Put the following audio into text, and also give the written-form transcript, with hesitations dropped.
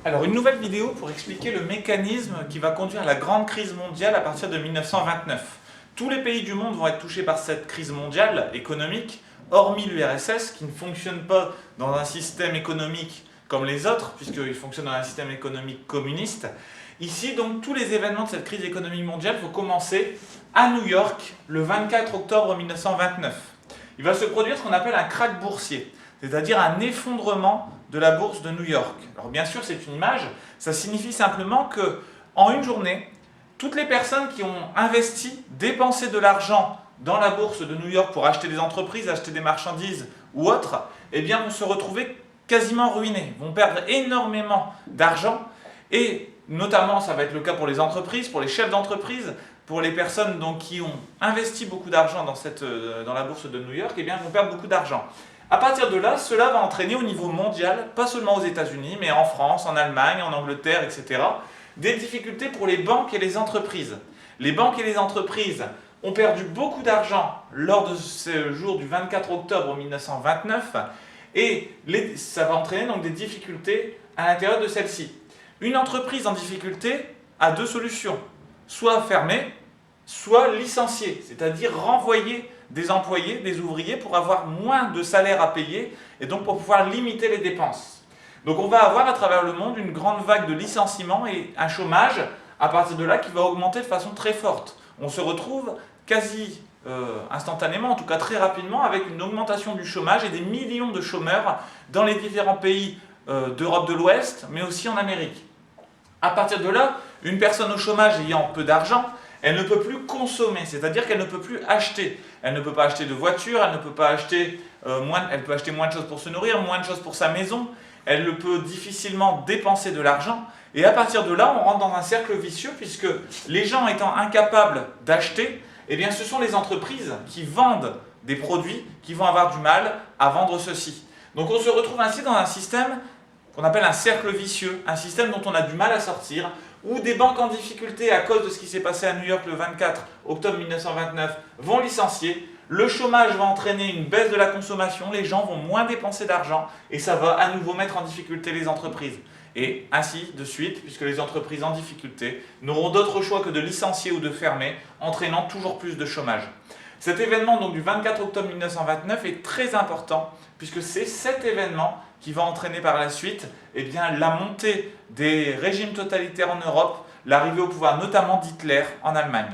Alors, une nouvelle vidéo pour expliquer le mécanisme qui va conduire à la grande crise mondiale à partir de 1929. Tous les pays du monde vont être touchés par cette crise mondiale économique, hormis l'URSS qui ne fonctionne pas dans un système économique comme les autres, puisqu'il fonctionne dans un système économique communiste. Ici, donc, tous les événements de cette crise économique mondiale vont commencer à New York le 24 octobre 1929. Il va se produire ce qu'on appelle un krach boursier, c'est-à-dire un effondrement de la bourse de New York. Alors bien sûr, c'est une image, ça signifie simplement que en une journée, toutes les personnes qui ont investi, dépensé de l'argent dans la bourse de New York pour acheter des entreprises, acheter des marchandises ou autres, eh bien vont se retrouver quasiment ruinées, vont perdre énormément d'argent et notamment ça va être le cas pour les entreprises, pour les chefs d'entreprise, pour les personnes donc, qui ont investi beaucoup d'argent dans la bourse de New York, eh bien vont perdre beaucoup d'argent. À partir de là, cela va entraîner au niveau mondial, pas seulement aux États-Unis, mais en France, en Allemagne, en Angleterre, etc., des difficultés pour les banques et les entreprises. Les banques et les entreprises ont perdu beaucoup d'argent lors de ce jour du 24 octobre 1929 et ça va entraîner donc des difficultés à l'intérieur de celles-ci. Une entreprise en difficulté a deux solutions, soit fermer, soit licencier, c'est-à-dire renvoyer des employés, des ouvriers pour avoir moins de salaire à payer et donc pour pouvoir limiter les dépenses. Donc on va avoir à travers le monde une grande vague de licenciements et un chômage à partir de là qui va augmenter de façon très forte. On se retrouve quasi instantanément, en tout cas très rapidement, avec une augmentation du chômage et des millions de chômeurs dans les différents pays d'Europe de l'Ouest, mais aussi en Amérique. À partir de là, une personne au chômage ayant peu d'argent, elle ne peut plus consommer, c'est-à-dire qu'elle ne peut plus acheter. Elle ne peut pas acheter de voiture, elle ne peut pas acheter elle peut acheter moins de choses pour se nourrir, moins de choses pour sa maison, elle ne peut difficilement dépenser de l'argent. Et à partir de là, on rentre dans un cercle vicieux puisque les gens étant incapables d'acheter, eh bien ce sont les entreprises qui vendent des produits qui vont avoir du mal à vendre ceci. Donc on se retrouve ainsi dans un système qu'on appelle un cercle vicieux, un système dont on a du mal à sortir, où des banques en difficulté à cause de ce qui s'est passé à New York le 24 octobre 1929 vont licencier, le chômage va entraîner une baisse de la consommation, les gens vont moins dépenser d'argent et ça va à nouveau mettre en difficulté les entreprises. Et ainsi de suite, puisque les entreprises en difficulté n'auront d'autre choix que de licencier ou de fermer, entraînant toujours plus de chômage. Cet événement donc, du 24 octobre 1929 est très important, puisque c'est cet événement qui va entraîner par la suite eh bien, la montée des régimes totalitaires en Europe, l'arrivée au pouvoir notamment d'Hitler en Allemagne.